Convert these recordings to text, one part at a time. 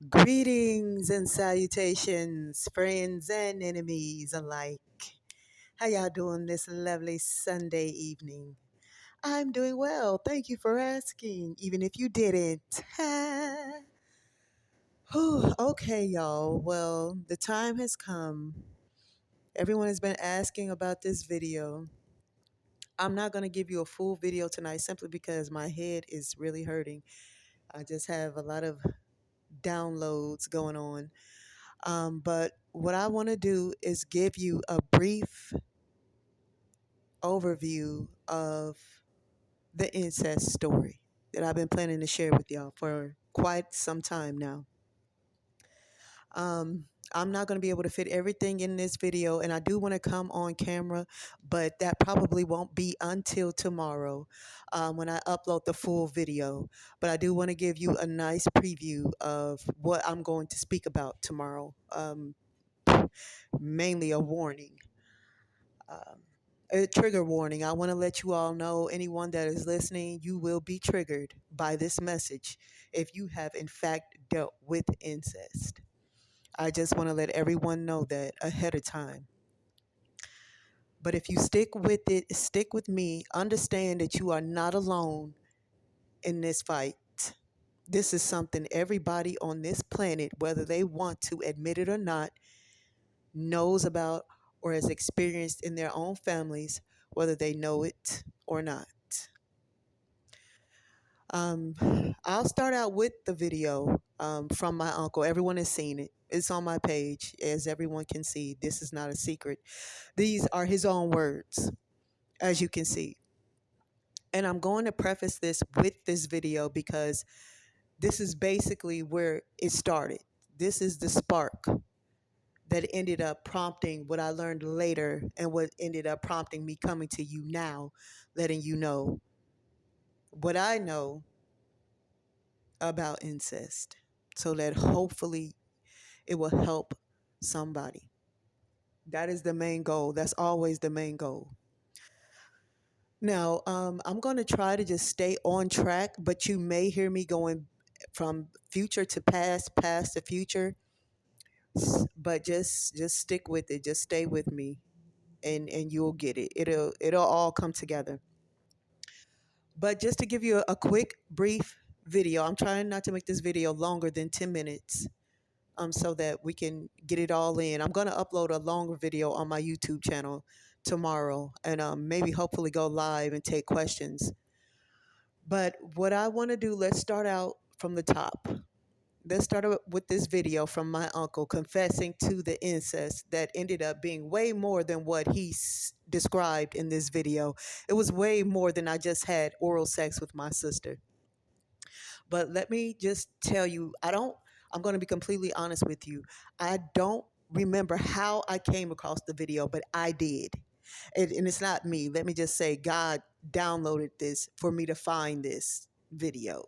Greetings and salutations, friends and enemies alike. How y'all doing this lovely Sunday evening? I'm doing well. Thank you for asking, even if you didn't. Whew, okay, y'all. Well, the time has come. Everyone has been asking about this video. I'm not going to give you a full video tonight simply because my head is really hurting. I just have a lot of downloads going on. But what I want to do is give you a brief overview of the incest story that I've been planning to share with y'all for quite some time now. Um, I'm not going to be able to fit everything in this video, and I do want to come on camera, but that probably won't be until tomorrow when I upload the full video. But I do want to give you a nice preview of what I'm going to speak about tomorrow. Mainly a warning, um, a trigger warning. I want to let you all know, anyone that is listening, you will be triggered by this message if you have in fact dealt with incest. I just want to let everyone know that ahead of time. But if you stick with it, stick with me, understand that you are not alone in this fight. This is something everybody on this planet, whether they want to admit it or not, knows about or has experienced in their own families, whether they know it or not. Um, I'll start out with the video from my uncle. Everyone has seen it. It's on my page, as everyone can see. This is not a secret. These are his own words, as you can see. And I'm going to preface this with this video because this is basically where it started. This is the spark that ended up prompting what I learned later and what ended up prompting me coming to you now, letting you know what I know about incest so that hopefully it will help somebody. That is the main goal. That's always the main goal. Now, I'm going to try to just stay on track, but you may hear me going from future to past, past to future. But just stick with it. Just stay with me, and you'll get it. It'll all come together. But just to give you a quick, brief video, I'm trying not to make this video longer than 10 minutes so that we can get it all in. I'm going to upload a longer video on my YouTube channel tomorrow and maybe hopefully go live and take questions. But what I want to do, let's start out from the top. Let's start with this video from my uncle confessing to the incest that ended up being way more than what he described in this video. It was way more than I just had oral sex with my sister. But let me just tell you, I'm going to be completely honest with you. I don't remember how I came across the video, but I did. And it's not me. Let me just say, God downloaded this for me to find this video.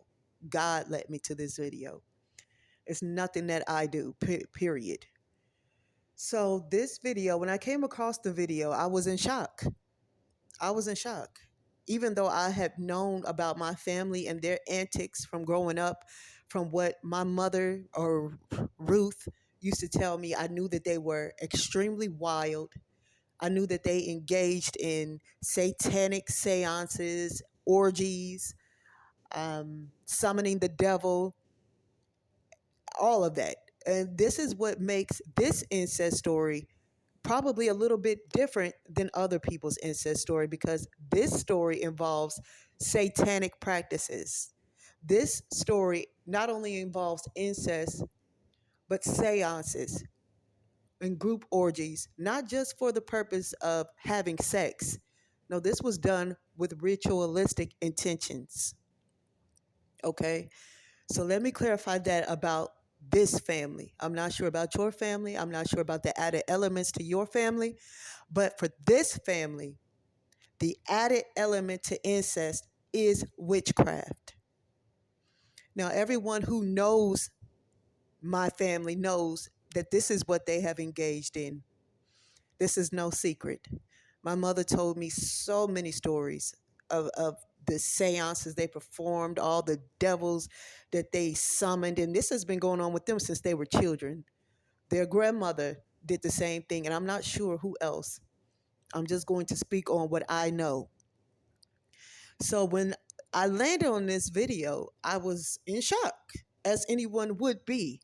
God led me to this video. It's nothing that I do, period. So this video, when I came across the video, I was in shock. I was in shock. Even though I had known about my family and their antics from growing up, from what my mother or Ruth used to tell me, I knew that they were extremely wild. I knew that they engaged in satanic seances, orgies, summoning the devil, all of that. And this is what makes this incest story probably a little bit different than other people's incest story, because this story involves satanic practices. This story not only involves incest, but seances and group orgies, not just for the purpose of having sex. No, this was done with ritualistic intentions. Okay? So let me clarify that about this family. I'm not sure about your family. I'm not sure about the added elements to your family. But for this family, the added element to incest is witchcraft. Now, everyone who knows my family knows that this is what they have engaged in. This is no secret. My mother told me so many stories of the seances they performed, all the devils that they summoned. And this has been going on with them since they were children. Their grandmother did the same thing, and I'm not sure who else. I'm just going to speak on what I know. So when I landed on this video, I was in shock, as anyone would be.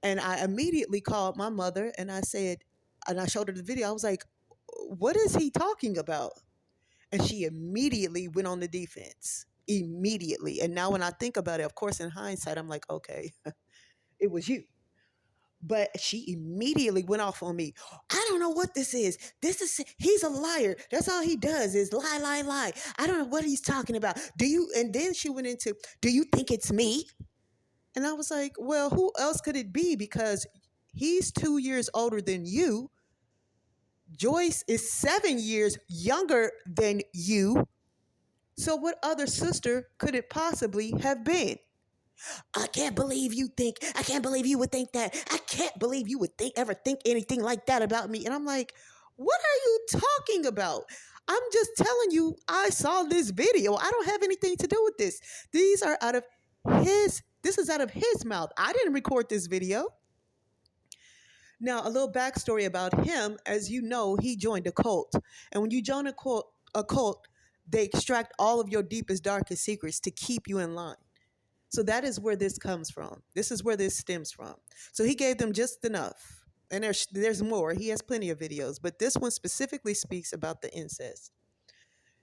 And I immediately called my mother and I said, and I showed her the video. I was like, what is he talking about? And she immediately went on the defense. Immediately. And now when I think about it, of course, in hindsight, I'm like, okay, it was you. But she immediately went off on me. I don't know what this is. He's a liar. That's all he does is lie, lie, lie. I don't know what he's talking about. Do you? And then she went into, do you think it's me? And I was like, well, who else could it be? Because he's 2 years older than you. Joyce is 7 years younger than you. So what other sister could it possibly have been? I can't believe you think, I can't believe you would think that. I can't believe you would ever think anything like that about me. And I'm like, what are you talking about? I'm just telling you, I saw this video. I don't have anything to do with this. These are out of this is out of his mouth. I didn't record this video. Now, a little backstory about him. As you know, he joined a cult. And when you join a cult, they extract all of your deepest, darkest secrets to keep you in line. So that is where this comes from. This is where this stems from. So he gave them just enough. And there's more. He has plenty of videos, but this one specifically speaks about the incest.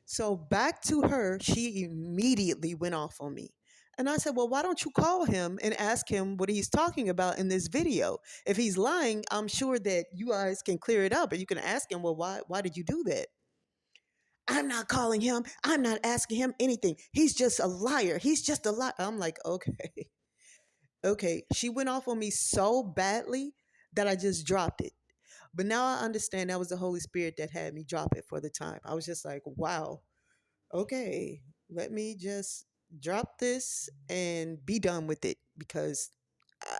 So back to her, she immediately went off on me. And I said, well, why don't you call him and ask him what he's talking about in this video? If he's lying, I'm sure that you guys can clear it up and you can ask him, well, why did you do that? I'm not calling him. I'm not asking him anything. He's just a liar. He's just a liar. I'm like, okay. Okay. She went off on me so badly that I just dropped it. But now I understand that was the Holy Spirit that had me drop it for the time. I was just like, wow, okay, let me just drop this and be done with it because uh,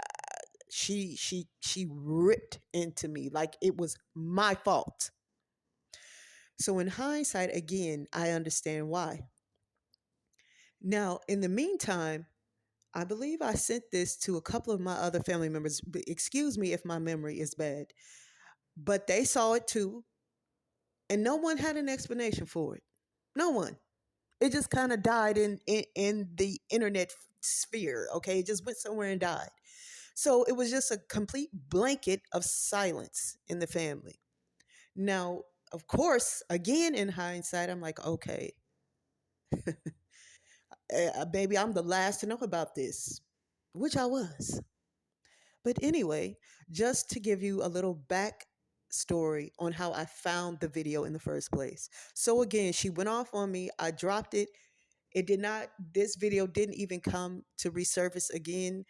she ripped into me like it was my fault. So in hindsight, again, I understand why. Now, in the meantime, I believe I sent this to a couple of my other family members. Excuse me if my memory is bad, but they saw it too, and no one had an explanation for it. No one. It just kind of died in the internet sphere. Okay, it just went somewhere and died. So it was just a complete blanket of silence in the family. Now, of course, again in hindsight, I'm like, okay, baby, I'm the last to know about this, which I was. But anyway, just to give you a little back story on how I found the video in the first place. So again, she went off on me. I dropped it. It did not. This video didn't even come to resurface again.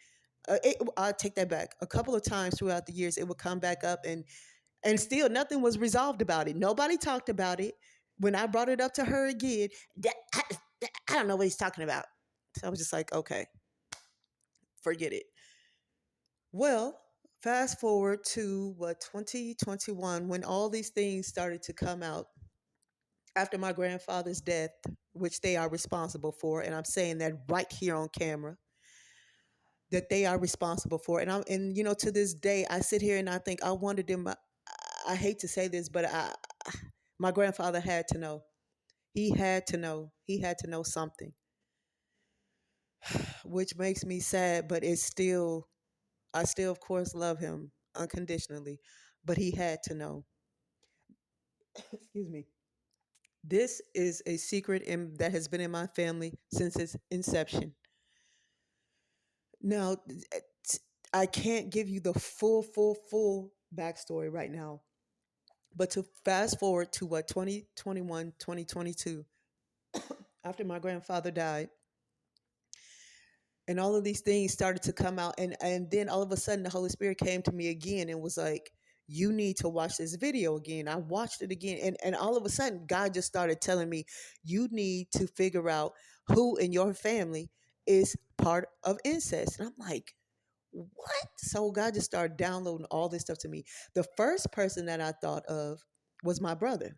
I'll take that back. A couple of times throughout the years, it would come back up, and still nothing was resolved about it. Nobody talked about it. When I brought it up to her again, I don't know what he's talking about. So I was just like, okay, forget it. Well, fast forward to what 2021 when all these things started to come out after my grandfather's death, which they are responsible for, and I'm saying that right here on camera, that they are responsible for. And to this day I sit here and I think I wanted them. I hate to say this, but my grandfather had to know. He had to know. He had to know something, which makes me sad, but it's still I still of course love him unconditionally, but he had to know. Excuse me. This is a secret that has been in my family since its inception. Now, I can't give you the full backstory right now, but to fast forward to what 2021, 2022, after my grandfather died, and all of these things started to come out, and then all of a sudden the Holy Spirit came to me again and was like, you need to watch this video again. I watched it again, and all of a sudden God just started telling me, you need to figure out who in your family is part of incest. And I'm like, what? So God just started downloading all this stuff to me. The first person that I thought of was my brother.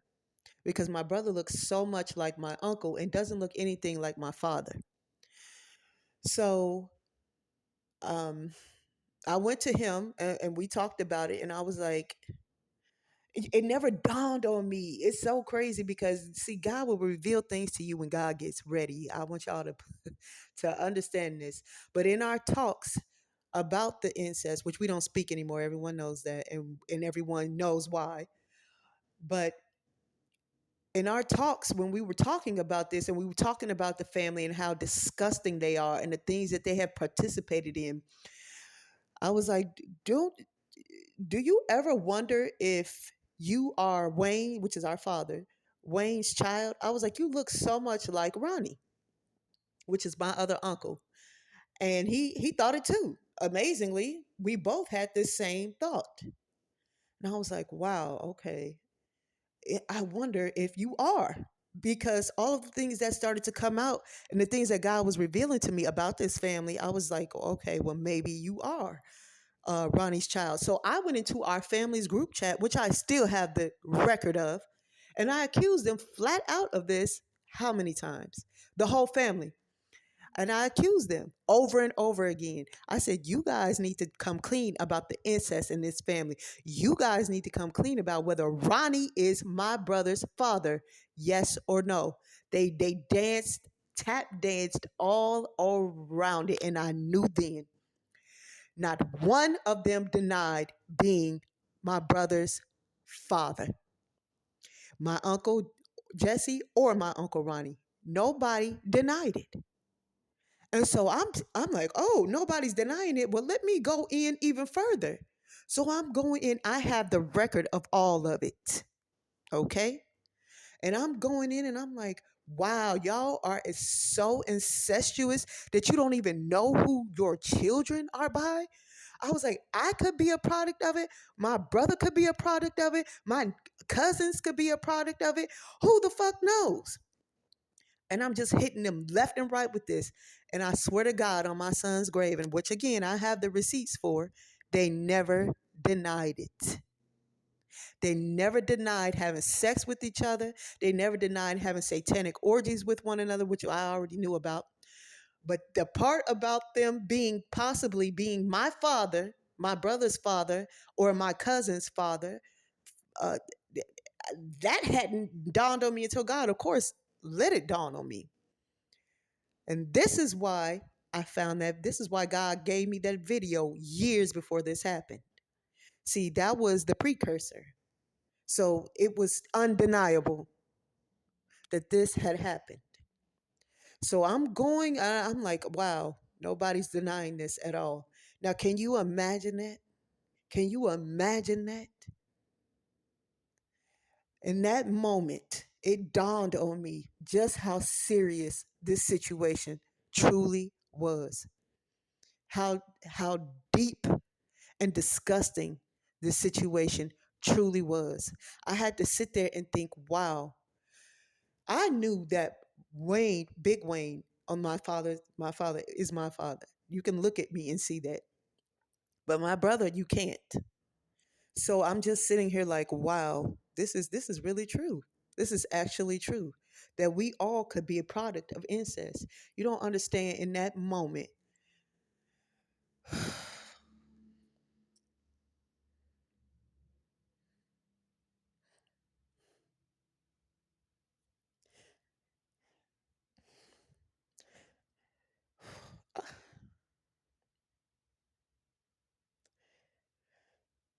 because my brother looks so much like my uncle and doesn't look anything like my father. So um, I went to him and we talked about it, and I was like, it never dawned on me. It's so crazy because see, God will reveal things to you when God gets ready. I want y'all to to understand this. But in our talks about the incest, which we don't speak anymore, everyone knows that, and everyone knows why. But in our talks, when we were talking about this and we were talking about the family and how disgusting they are and the things that they have participated in, I was like, don't do you ever wonder if you are Wayne, which is our father, Wayne's child? I was like, you look so much like Ronnie, which is my other uncle. And he thought it too. Amazingly, we both had this same thought. And I was like, wow, okay. I wonder if you are. Because all of the things that started to come out and the things that God was revealing to me about this family, I was like, okay, well, maybe you are Ronnie's child. So I went into our family's group chat, which I still have the record of, and I accused them flat out of this how many times? The whole family. And I accused them over and over again. I said, you guys need to come clean about the incest in this family. You guys need to come clean about whether Ronnie is my brother's father, yes or no. They danced, tap danced all around it, and I knew then. Not one of them denied being my brother's father, my uncle Jesse or my uncle Ronnie. Nobody denied it. And so I'm like, oh, nobody's denying it. Well, let me go in even further. So I'm going in. I have the record of all of it. Okay. And I'm going in and I'm like, wow, y'all are so incestuous that you don't even know who your children are by. I was like, I could be a product of it. My brother could be a product of it. My cousins could be a product of it. Who the fuck knows? And I'm just hitting them left and right with this. And I swear to God on my son's grave, and which again I have the receipts for, they never denied it. They never denied having sex with each other. They never denied having satanic orgies with one another, which I already knew about. But the part about them being possibly being my father, my brother's father, or my cousin's father, uh, that hadn't dawned on me until God, of course, let it dawn on me. And this is why I found that this is why God gave me that video years before this happened. See, that was the precursor. So it was undeniable that this had happened. So I'm like, wow, nobody's denying this at all. Now, can you imagine that? Can you imagine that? In that moment, it dawned on me just how serious this situation truly was. How deep and disgusting this situation truly was. I had to sit there and think, wow, I knew that Wayne, Big Wayne, on my father is my father. You can look at me and see that. But my brother, you can't. So I'm just sitting here like, wow, this is really true. This is actually true. That we all could be a product of incest. You don't understand in that moment.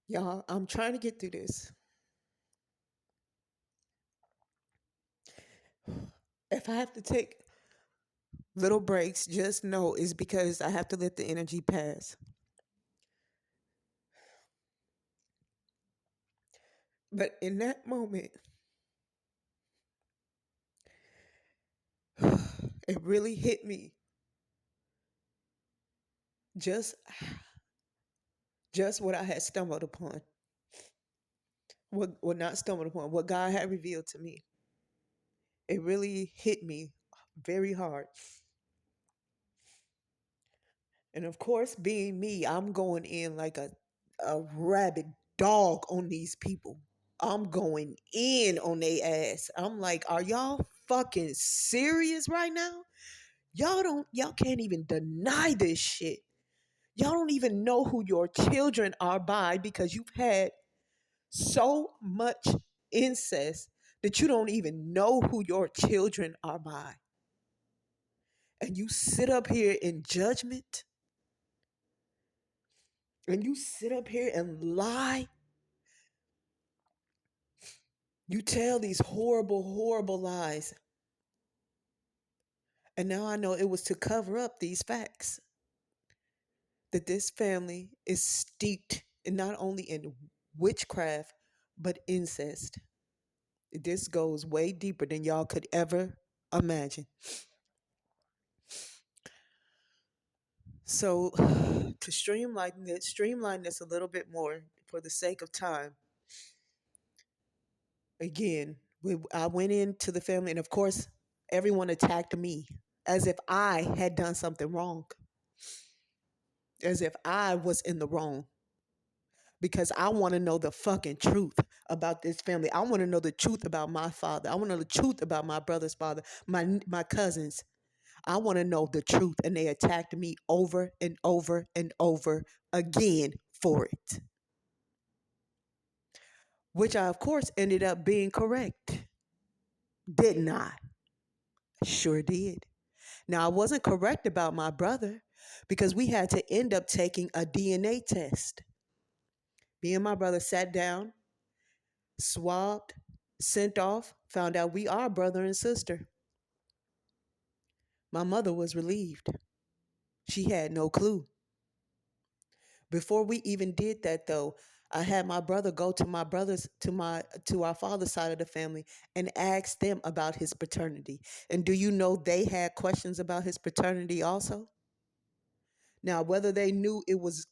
Y'all, I'm trying to get through this. If I have to take little breaks, just know it's because I have to let the energy pass. But in that moment, it really hit me just just what I had stumbled upon. What well not stumbled upon, what God had revealed to me. It really hit me very hard. And of course, being me, I'm going in like a rabid dog on these people. I'm going in on they ass. I'm like, are y'all fucking serious right now? Y'all can't even deny this shit. Y'all don't even know who your children are by because you've had so much incest that you don't even know who your children are by. And you sit up here in judgment and you sit up here and lie. You tell these horrible, horrible lies. And now I know it was to cover up these facts that this family is steeped in not only in witchcraft, but incest. This goes way deeper than y'all could ever imagine. So to streamline this a little bit more for the sake of time, again, I went into the family, and of course, everyone attacked me as if I had done something wrong, as if I was in the wrong. Because I want to know the fucking truth about this family. I want to know the truth about my father. I want to know the truth about my brother's father, my cousins. I want to know the truth, and they attacked me over and over and over again for it, which I, of course, ended up being correct. Didn't I? Sure did. Now, I wasn't correct about my brother because we had to end up taking a DNA test. Me and my brother sat down, swabbed, sent off, found out we are brother and sister. My mother was relieved. She had no clue. Before we even did that though, I had my brother go to my brothers to our father's side of the family and ask them about his paternity. And do you know they had questions about his paternity also? Now, whether they knew it was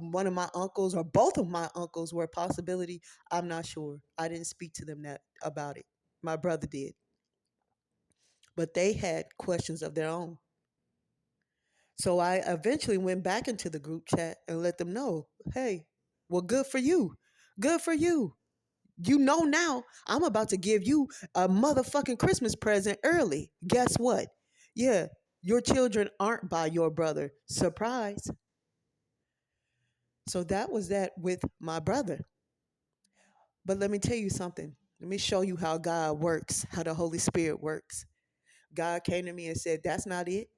one of my uncles or both of my uncles were a possibility, I'm not sure. I didn't speak to them that about it. My brother did. But they had questions of their own. So I eventually went back into the group chat and let them know, hey, well, good for you. Good for you. You know now I'm about to give you a motherfucking Christmas present early. Guess what? Yeah, your children aren't by your brother. Surprise. So that was that with my brother. But let me tell you something. Let me show you how God works, how the Holy Spirit works. God came to me and said, that's not it.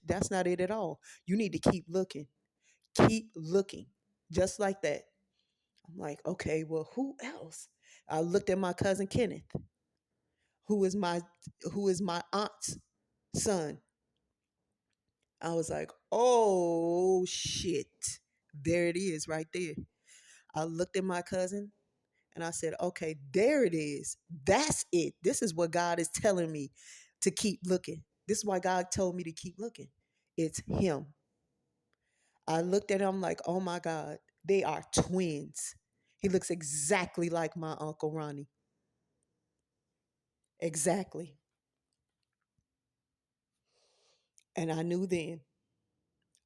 That's not it at all. You need to keep looking. Keep looking. Just like that. I'm like, okay, well, who else? I looked at my cousin Kenneth, who is my who is my aunt's son. I was like, oh shit. There it is right there. I looked at my cousin and I said, okay, there it is. That's it. This is what God is telling me to keep looking. This is why God told me to keep looking. It's him. I looked at him like, oh my God, they are twins. He looks exactly like my Uncle Ronnie. Exactly. And I knew then,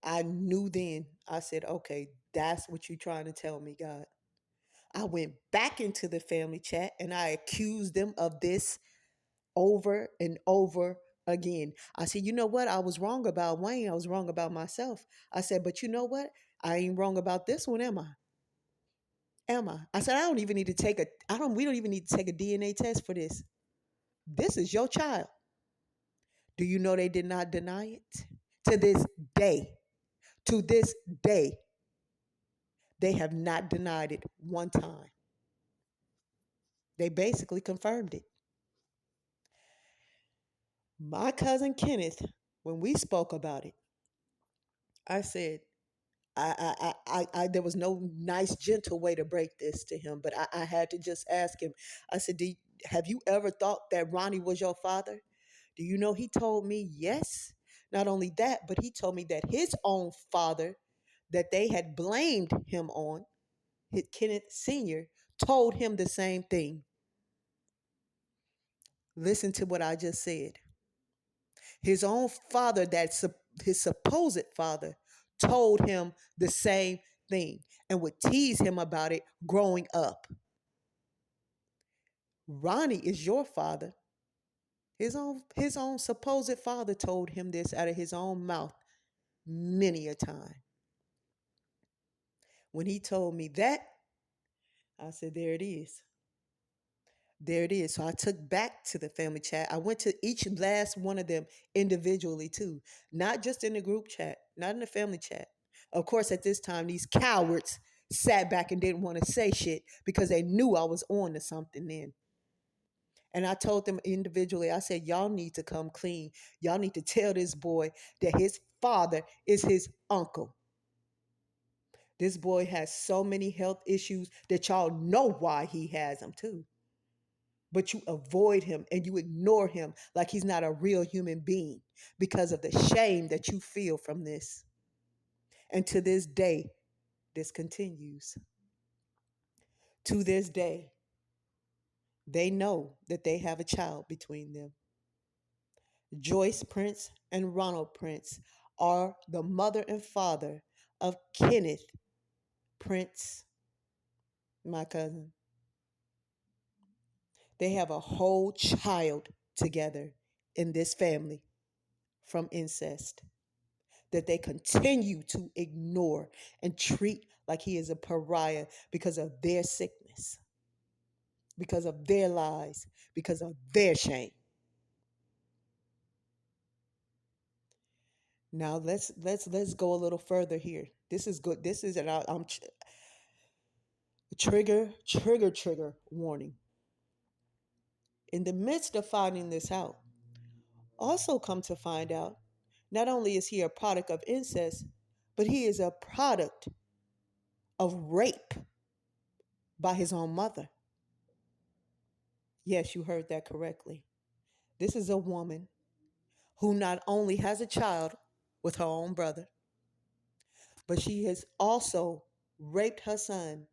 I said, okay, that's what you're trying to tell me, God. I went back into the family chat and I accused them of this over and over again. I said, you know what? I was wrong about Wayne. I was wrong about myself. I said, but you know what? I ain't wrong about this one, am I? Am I? I said, we don't even need to take a DNA test for this. This is your child. Do you know they did not deny it? To this day, to this day, they have not denied it one time. They basically confirmed it. My cousin Kenneth, when we spoke about it, I said, there was no nice, gentle way to break this to him, but I had to just ask him. I said, have you ever thought that Ronnie was your father? Do you know he told me yes? Not only that, but he told me that his own father, that they had blamed him on, Kenneth Sr., told him the same thing. Listen to what I just said. His own father, his supposed father, told him the same thing and would tease him about it growing up. Ronnie is your father. His own supposed father told him this out of his own mouth many a time. When he told me that, I said, there it is. There it is. So I took back to the family chat. I went to each last one of them individually too, not just in the group chat, not in the family chat. Of course, at this time, these cowards sat back and didn't want to say shit because they knew I was on to something then. And I told them individually, I said, y'all need to come clean. Y'all need to tell this boy that his father is his uncle. This boy has so many health issues that y'all know why he has them too. But you avoid him and you ignore him like he's not a real human being because of the shame that you feel from this. And to this day, this continues. To this day, they know that they have a child between them. Joyce Prince and Ronald Prince are the mother and father of Kenneth Prince, my cousin. They have a whole child together in this family from incest that they continue to ignore and treat like he is a pariah because of their sickness, because of their lies, because of their shame. Now let's go a little further here. This is good. This is an trigger warning. In the midst of finding this out, also come to find out, not only is he a product of incest, but he is a product of rape by his own mother. Yes, you heard that correctly. This is a woman who not only has a child with her own brother, but she has also raped her son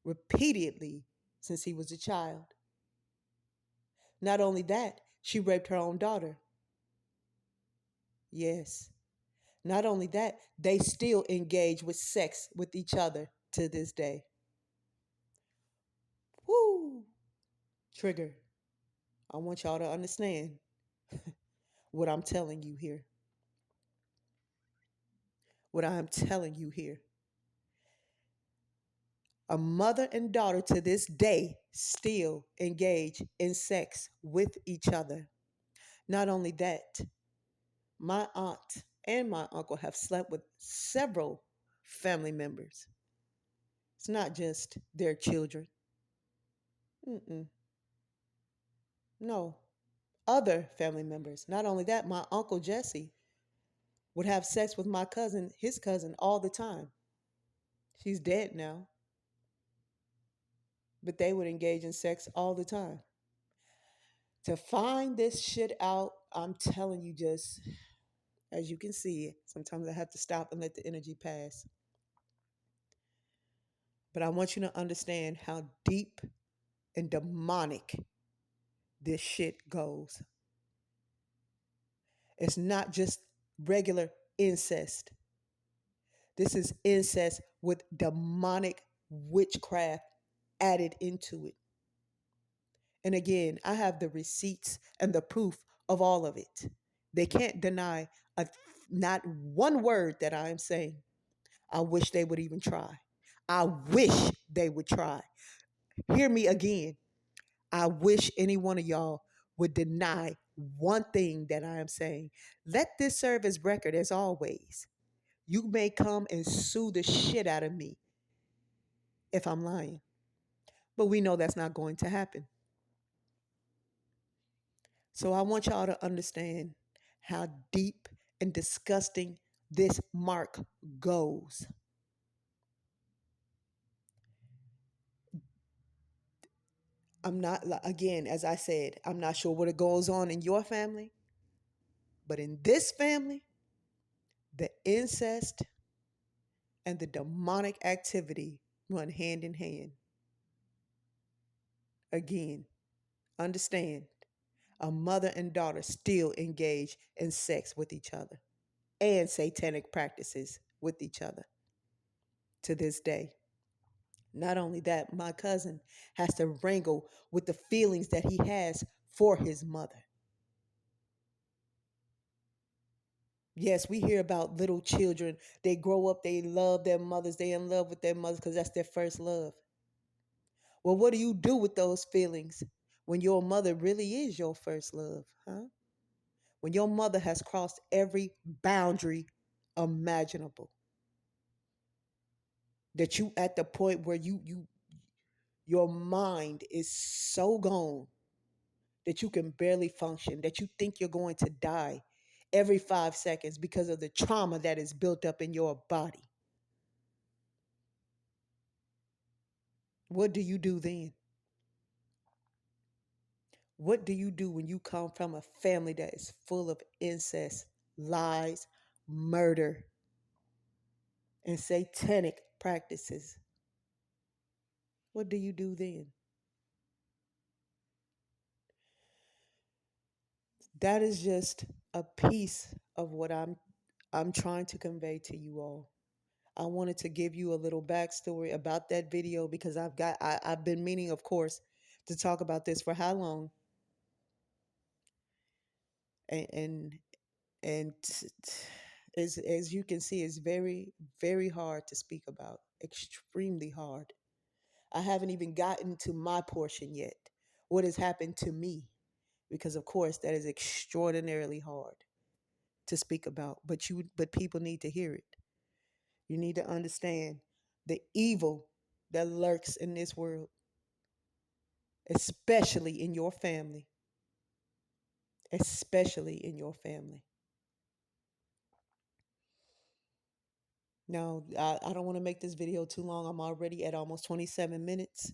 repeatedly since he was a child. Not only that, she raped her own daughter. Yes. Not only that, they still engage with sex with each other to this day. Woo! Trigger. I want y'all to understand what I'm telling you here. What I am telling you here. A mother and daughter to this day still engage in sex with each other. Not only that, my aunt and my uncle have slept with several family members. It's not just their children. Mm-mm. No, other family members. Not only that, my uncle Jesse would have sex with my cousin, his cousin, all the time. She's dead now, but they would engage in sex all the time. To find this shit out, I'm telling you, just as you can see, sometimes I have to stop and let the energy pass. But I want you to understand how deep and demonic this shit goes. It's not just regular incest. This is incest with demonic witchcraft added into it. And again, I have the receipts and the proof of all of it. They can't deny a, not one word that I am saying. I wish they would even try. I wish they would try. Hear me again. I wish any one of y'all would deny one thing that I am saying. Let this serve as record as always. You may come and sue the shit out of me if I'm lying, but we know that's not going to happen. So I want y'all to understand how deep and disgusting this mark goes. I'm not, again, as I said, I'm not sure what it goes on in your family, but in this family, the incest and the demonic activity run hand in hand. Again, understand a mother and daughter still engage in sex with each other and satanic practices with each other to this day. Not only that, my cousin has to wrangle with the feelings that he has for his mother. Yes, we hear about little children. They grow up, they love their mothers, they in love with their mothers because that's their first love. Well, what do you do with those feelings when your mother really is your first love, huh? When your mother has crossed every boundary imaginable, that you at the point where your mind is so gone that you can barely function, that you think you're going to die every 5 seconds because of the trauma that is built up in your body. What do you do then? What do you do when you come from a family that is full of incest, lies, murder, and satanic practices? What do you do then? That is just a piece of what I'm trying to convey to you all. I wanted to give you a little backstory about that video because I've been meaning, of course, to talk about this for how long, and as you can see, it's very hard to speak about, extremely hard. I haven't even gotten to my portion yet, what has happened to me, because of course that is extraordinarily hard to speak about. But people need to hear it. You need to understand the evil that lurks in this world, especially in your family, especially in your family. Now, I don't want to make this video too long. I'm already at almost 27 minutes,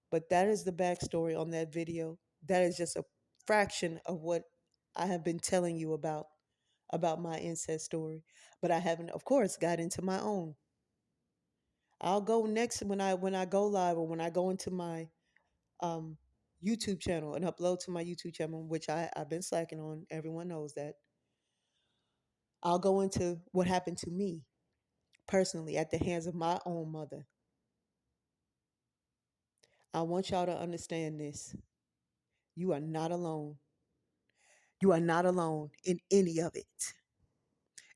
but that is the backstory on that video. That is just a fraction of what I have been telling you about my incest story. But I haven't, of course, got into my own. I'll go next when I go live, or when I go into my um, YouTube channel and upload to my YouTube channel, which I've been slacking on. Everyone knows that. I'll go into what happened to me personally at the hands of my own mother. I want y'all to understand this. You are not alone. You are not alone in any of it.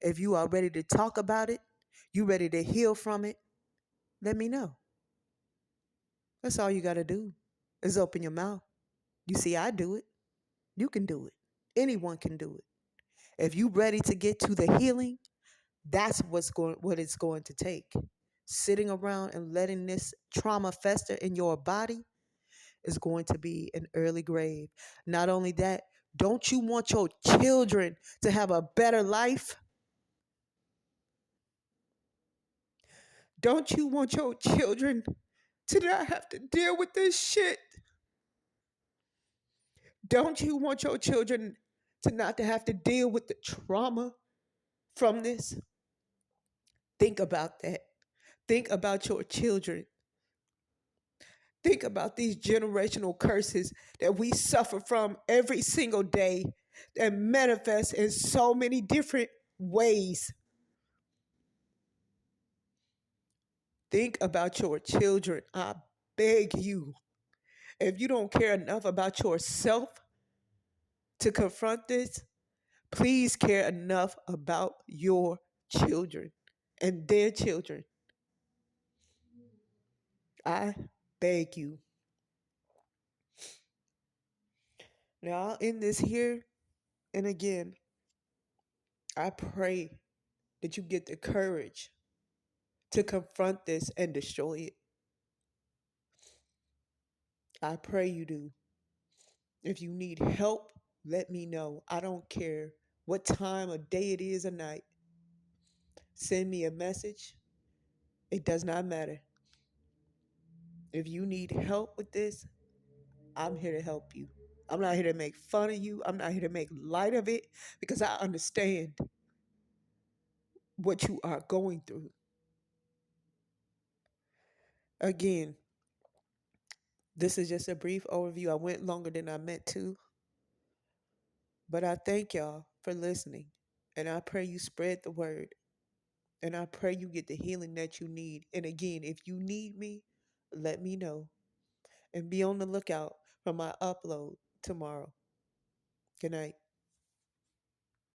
If you are ready to talk about it, you ready to heal from it, let me know. That's all you got to do is open your mouth. You see, I do it. You can do it. Anyone can do it. If you ready to get to the healing, that's what it's going to take. Sitting around and letting this trauma fester in your body is going to be an early grave. Not only that, don't you want your children to have a better life? Don't you want your children to not have to deal with this shit? Don't you want your children to not to have to deal with the trauma from this? Think about that. Think about your children. Think about these generational curses that we suffer from every single day that manifest in so many different ways. Think about your children. I beg you. If you don't care enough about yourself to confront this, please care enough about your children and their children. I beg you. Now, I'll end this here. And again, I pray that you get the courage to confront this and destroy it. I pray you do. If you need help, let me know. I don't care what time of day it is or night. Send me a message. It does not matter. If you need help with this, I'm here to help you. I'm not here to make fun of you. I'm not here to make light of it because I understand what you are going through. Again, this is just a brief overview. I went longer than I meant to, but I thank y'all for listening. And I pray you spread the word. And I pray you get the healing that you need. And again, if you need me, let me know. And be on the lookout for my upload tomorrow. Good night.